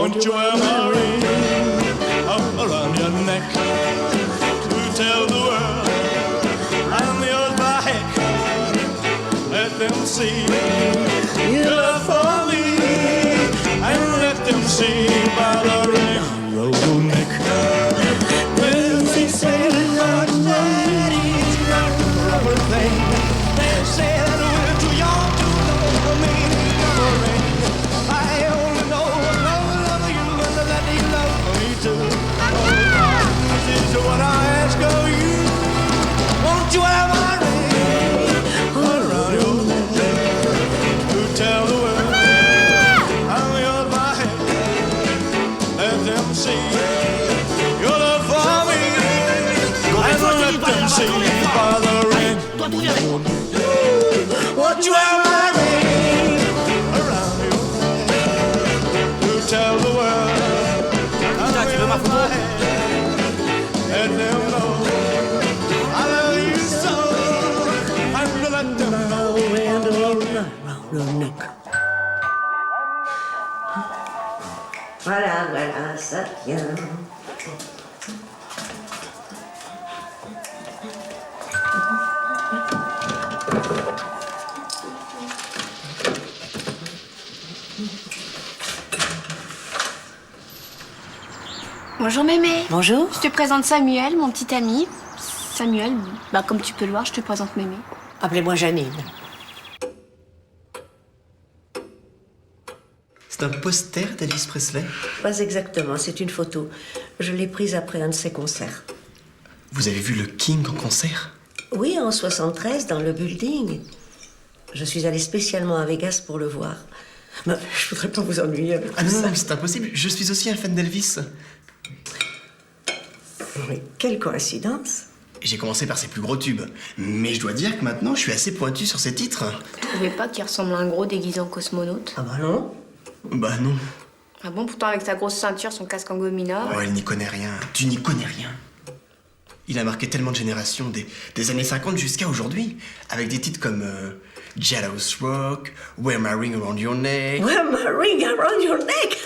Won't you wear my ring around your neck to tell the world I'm yours by heck? Let them see your love for me, and let them see by the ring around your neck. When they say that he's got a rubber thing, they say that we're too young to know the meaning of a ring. I only know love you and that you love me too. Oh, this is what I ask of you. Won't you have my ring around your neck to tell the world I'm yours by heck? Let them see your love for me, and let them see by the ring. Won't you have my ring around your neck to tell the world I'm yours by heck? Let them know I love you so, and let them know Around your neck. Voilà, voilà, ça vient. Bonjour Mémé. Bonjour. Je te présente Samuel, mon petit ami. Samuel, comme tu peux le voir, je te présente Mémé. Appelez-moi Janine. C'est un poster d'Elvis Presley? Pas exactement, c'est une photo. Je l'ai prise après un de ses concerts. Vous avez vu le King en concert? Oui, en 73, dans le building. Je suis allée spécialement à Vegas pour le voir. Mais je voudrais pas vous ennuyer avec Ah tout non, ça. non, c'est impossible. Je suis aussi un fan d'Elvis. Mais quelle coïncidence. J'ai commencé par ses plus gros tubes. Mais je dois dire que maintenant, je suis assez pointu sur ses titres. Vous trouvez pas qu'il ressemble à un gros déguisé en cosmonaute? Ah bah non. Bah non. Ah bon, pourtant avec sa grosse ceinture, son casque en gomina. Oh, il n'y connaît rien. Tu n'y connais rien. Il a marqué tellement de générations, des années 50 jusqu'à aujourd'hui. Avec des titres comme Jealous Rock, Wear My Ring Around Your Neck. Wear my ring around your neck.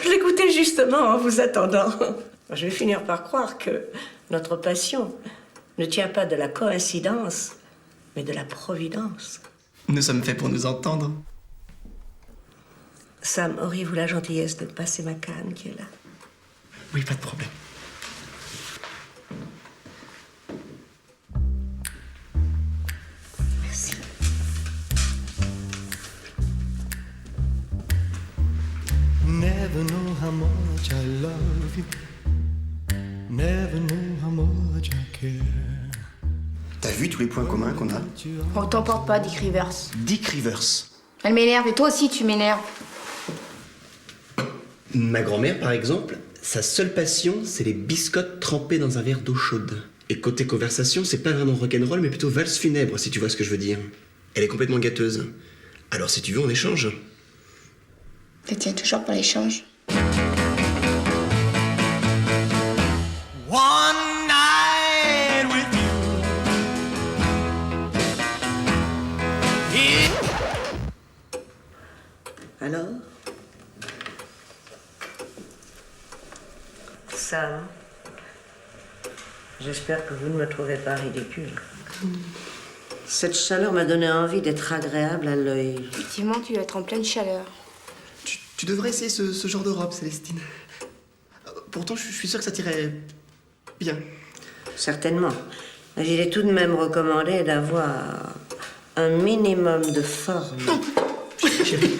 Je l'écoutais justement en vous attendant. Je vais finir par croire que notre passion ne tient pas de la coïncidence, mais de la providence. Nous sommes faits pour nous entendre. Sam, auriez-vous la gentillesse de passer ma canne qui est là? Oui, pas de problème. Merci. Never know how much I love you. Never know how much I care. T'as vu tous les points communs qu'on a? Oh, t'emporte pas, Dick Rivers. Dick Rivers. Elle m'énerve et toi aussi tu m'énerves. Ma grand-mère, par exemple, sa seule passion, c'est les biscottes trempées dans un verre d'eau chaude. Et côté conversation, c'est pas vraiment rock'n'roll, mais plutôt valse funèbre, si tu vois ce que je veux dire. Elle est complètement gâteuse. Alors si tu veux, on échange. Tu tiens toujours pour l'échange. One night with you. Alors? Sam, j'espère que vous ne me trouvez pas ridicule. Cette chaleur m'a donné envie d'être agréable à l'œil. Effectivement, tu dois être en pleine chaleur. Tu devrais essayer ce genre de robe, Célestine. Pourtant, je suis sûr que ça t'irait bien. Certainement. Mais il est tout de même recommandé d'avoir un minimum de forme. Chérie.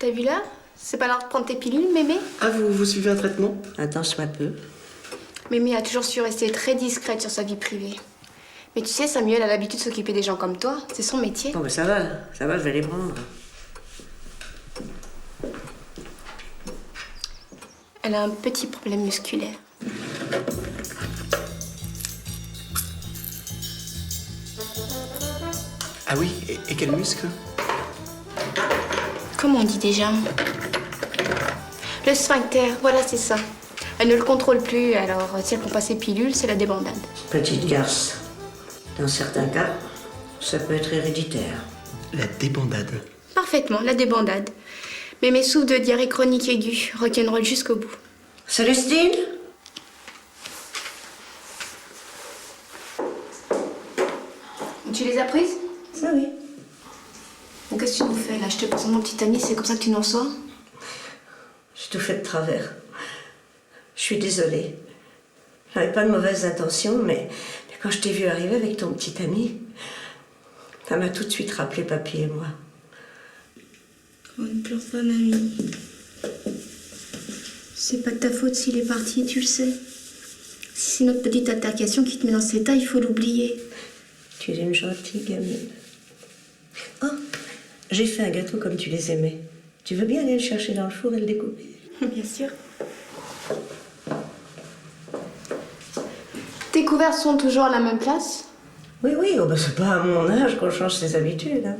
T'as vu là? C'est pas l'heure de prendre tes pilules, Mémé? Ah, vous suivez un traitement? Un tant soit peu. Mémé a toujours su rester très discrète sur sa vie privée. Mais tu sais, Samuel a l'habitude de s'occuper des gens comme toi. C'est son métier. Bon, ben ça va, je vais les prendre. Elle a un petit problème musculaire. Ah oui, et quel muscle? Comment on dit déjà? Le sphincter, voilà, c'est ça. Elle ne le contrôle plus, alors si elle prend pas ses pilules, c'est la débandade. Petite garce. Dans certains cas, ça peut être héréditaire. La débandade. Parfaitement, la débandade. Mais mes souffles de diarrhée chronique aiguë retiendront jusqu'au bout. Célestine? Tu les as prises? Ça oui. Bon, qu'est-ce que tu nous fais là? Je te présente mon petit ami, c'est comme ça que tu nous reçois? J'ai tout fait de travers. Je suis désolée. J'avais pas de mauvaises intentions, mais quand je t'ai vu arriver avec ton petit ami, ça m'a tout de suite rappelé papy et moi. Oh, ne pleure pas, mamie. C'est pas de ta faute s'il est parti, tu le sais. Si c'est notre petite altercation qui te met dans cet état, il faut l'oublier. Tu es une gentille gamine. Oh, j'ai fait un gâteau comme tu les aimais. Tu veux bien aller le chercher dans le four et le découper? Bien sûr. Tes couverts sont toujours à la même place? Oui, oui, oh, bah, c'est pas à mon âge qu'on change ses habitudes. Hein.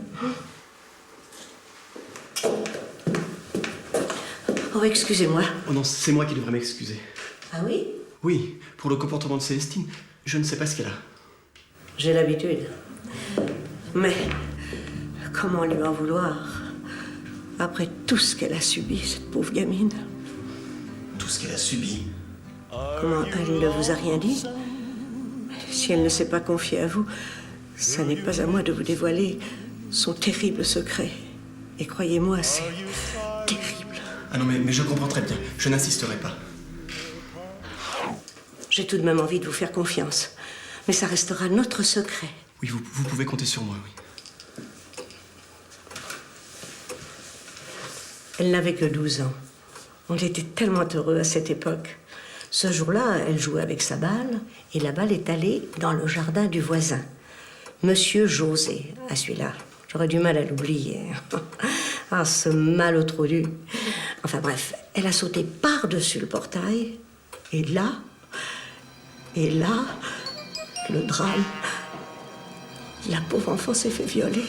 Oh, excusez-moi. Oh non, c'est moi qui devrais m'excuser. Ah oui? Oui, pour le comportement de Célestine, je ne sais pas ce qu'elle a. J'ai l'habitude. Mais comment lui en vouloir? Après tout ce qu'elle a subi, cette pauvre gamine. Tout ce qu'elle a subi. Comment elle ne vous a rien dit? Si elle ne s'est pas confiée à vous, ça n'est pas à moi de vous dévoiler son terrible secret. Et croyez-moi, c'est terrible. Ah non, mais je comprends très bien. Je n'insisterai pas. J'ai tout de même envie de vous faire confiance. Mais ça restera notre secret. Oui, vous pouvez compter sur moi, oui. Elle n'avait que 12 ans. On était tellement heureux à cette époque. Ce jour-là, elle jouait avec sa balle, et la balle est allée dans le jardin du voisin. Monsieur José, à celui-là. J'aurais du mal à l'oublier. Ah, ce malotru. Enfin bref, elle a sauté par-dessus le portail, et là, le drame. La pauvre enfant s'est fait violer.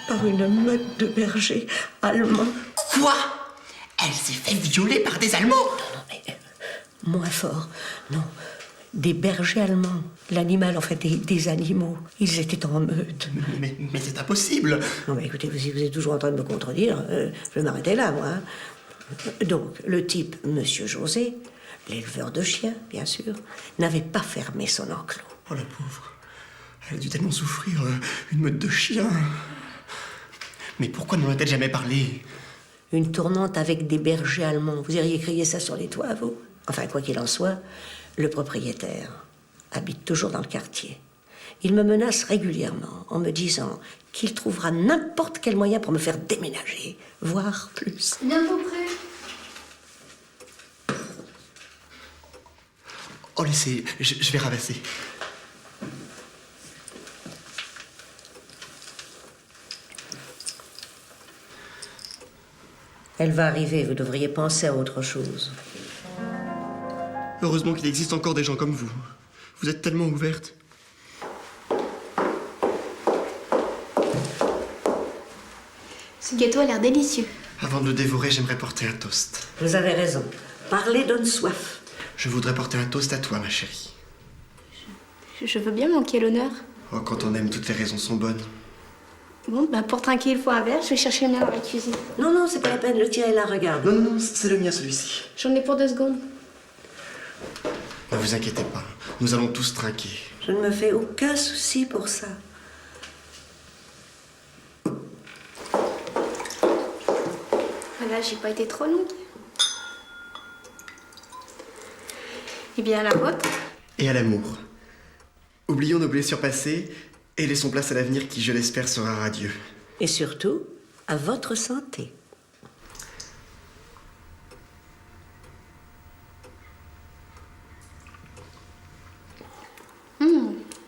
Par une meute de bergers allemands. Quoi? Elle s'est fait violer par des Allemands? Non, mais moins fort. Non, des bergers allemands. L'animal, en fait, des animaux. Ils étaient en meute. Mais c'est impossible. Non, mais écoutez, vous êtes toujours en train de me contredire. Je vais m'arrêter là, moi. Hein. Donc, le type, Monsieur José, l'éleveur de chiens, bien sûr, n'avait pas fermé son enclos. Oh la pauvre. Elle a dû tellement souffrir, une meute de chiens. Mais pourquoi n'en a-t-elle jamais parlé? Une tournante avec des bergers allemands. Vous iriez crier ça sur les toits, vous? Enfin, quoi qu'il en soit, le propriétaire habite toujours dans le quartier. Il me menace régulièrement en me disant qu'il trouvera n'importe quel moyen pour me faire déménager, voire plus. Bientôt prêt. Oh, laissez, je vais ramasser. Elle va arriver, vous devriez penser à autre chose. Heureusement qu'il existe encore des gens comme vous. Vous êtes tellement ouverte. Ce gâteau a l'air délicieux. Avant de le dévorer, j'aimerais porter un toast. Vous avez raison. Parler donne soif. Je voudrais porter un toast à toi, ma chérie. Je veux bien manquer l'honneur. Oh, quand on aime, toutes les raisons sont bonnes. Bon, bah pour trinquer, il faut un verre. Je vais chercher le mien dans la cuisine. Non, non, c'est pas la peine. Le tien est là, regarde. Non, c'est le mien, celui-ci. J'en ai pour 2 secondes. Ne vous inquiétez pas, nous allons tous trinquer. Je ne me fais aucun souci pour ça. Voilà, j'ai pas été trop longue. Eh bien, à la vôtre. Et à l'amour. Oublions nos blessures passées et laissons place à l'avenir qui, je l'espère, sera radieux. Et surtout, à votre santé.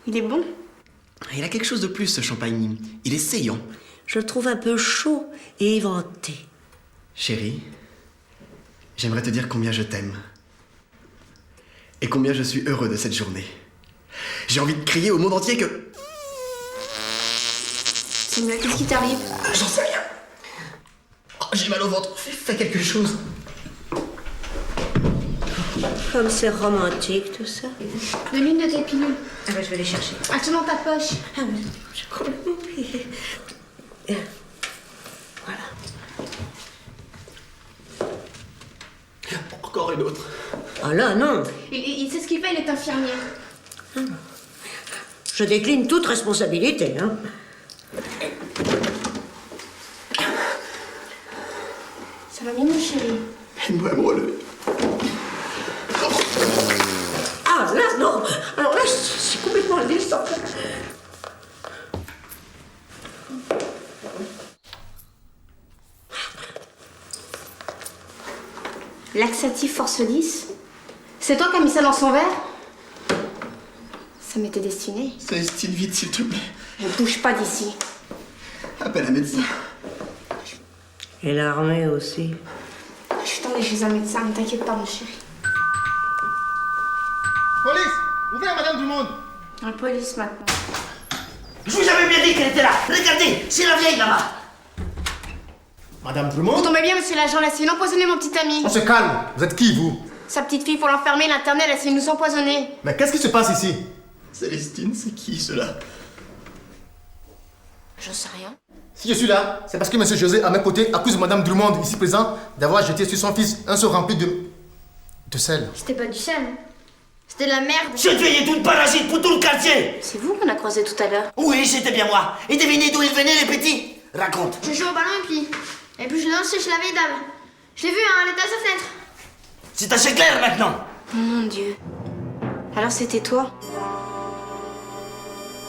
Il est bon. Il a quelque chose de plus, ce champagne. Il est saillant. Je le trouve un peu chaud et éventé. Chérie, j'aimerais te dire combien je t'aime. Et combien je suis heureux de cette journée. J'ai envie de crier au monde entier que... Samuel, qu'est-ce qui t'arrive? J'en sais rien. Oh, j'ai mal au ventre. Fais quelque chose. Comme c'est romantique, tout ça. L'une de tes pilules. Ah ben, je vais les chercher. Elles dans ta poche. Ah mais j'ai complètement oublié. Voilà. Encore une autre. Ah là, non. Il sait ce qu'il fait, il est infirmier. Je décline toute responsabilité, hein. Ça va bien, mon chéri? Aide-moi à me relever. Ah là, non. Alors là, je suis complètement indécente. Laxatif force 10. C'est toi qui as mis ça dans son verre? Ça m'était destiné. Célestine, vite, s'il te plaît. Ne bouge pas d'ici. Appelle un médecin. Et l'armée aussi. Je suis tombée chez un médecin, ne t'inquiète pas, mon chéri. Police! Ouvrez, madame du monde! La police maintenant. Je vous avais bien dit qu'elle était là. Regardez, c'est la vieille là-bas. Madame Vous Drummond? tombez bien, monsieur l'agent, elle a essayé d'empoisonner mon petit ami. On se calme. Vous êtes qui, vous? Sa petite fille, pour l'enfermer, l'internelle, elle a essayé de nous empoisonner. Mais qu'est-ce qui se passe ici? Célestine, c'est qui, cela? J'en sais rien. Si je suis là, c'est parce que monsieur José, à mes côtés, accuse madame Drummond, ici présent, d'avoir jeté sur son fils un seau rempli de sel. C'était pas du sel. C'était de la merde. Cette vieille est une parasite pour tout le quartier. C'est vous qu'on a croisé tout à l'heure. Oui, c'était bien moi. Et devinez d'où ils venaient, les petits? Raconte. Je joue au ballon et puis je l'ai lancé chez la vieille dame. Je l'ai vu, hein, elle était à sa fenêtre. C'est assez clair maintenant. Oh mon Dieu. Alors c'était toi?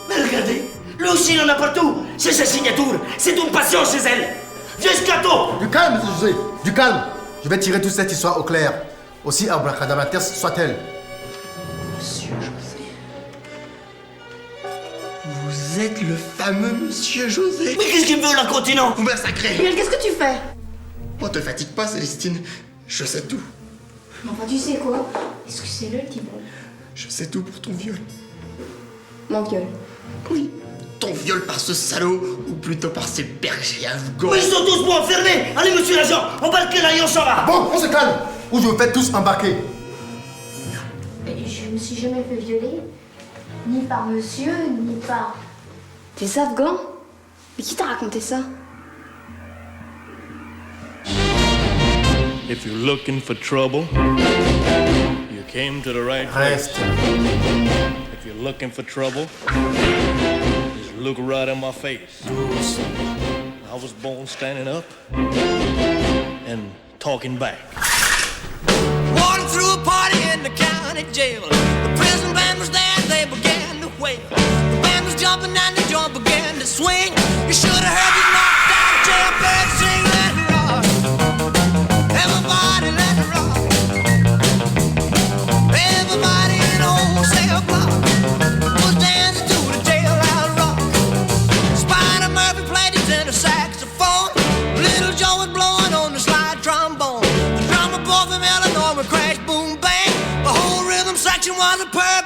Mais regardez, lui aussi il en a partout. C'est sa signature, c'est une passion chez elle. Vieux scato. Du calme, monsieur José, du calme. Je vais tirer toute cette histoire au clair. Aussi abracadabranteuse soit-elle. Monsieur José. Vous êtes le fameux Monsieur José. Mais qu'est-ce qu'il me veut là, continent? Vous massacrez. Miguel, qu'est-ce que tu fais? Oh, te fatigue pas, Célestine. Je sais tout. Enfin, tu sais quoi? Excusez-le, le petit bon. Je sais tout pour ton viol. Mon viol. Oui. Ton viol par ce salaud, ou plutôt par ces bergers afghans. Mais ils sont tous pour enfermés. Allez, monsieur l'agent, embarquez là et on s'en va. Bon, on se calme, ou je vous fais tous embarquer. Et je me suis jamais fait violer. Ni par monsieur, ni par... Des Afghans? Mais qui t'a raconté ça? If you're looking for trouble, you came to the right place. Reste. If you're looking for trouble, just look right in my face. I was born standing up and talking back. Walking through a party in the county jail. The prison band was there, they began to wail. The band was jumping and the joint began to swing. You should have heard the knocked out jailbird sing, let it rock. Everybody let it rock. Everybody in the whole cell block was dancing to the jailhouse rock. Spider Murphy played his tenor saxophone. Little Joe was blowing on the slide trombone. The drummer boy from Illinois would crash, boom, bang. The whole rhythm section was a perfect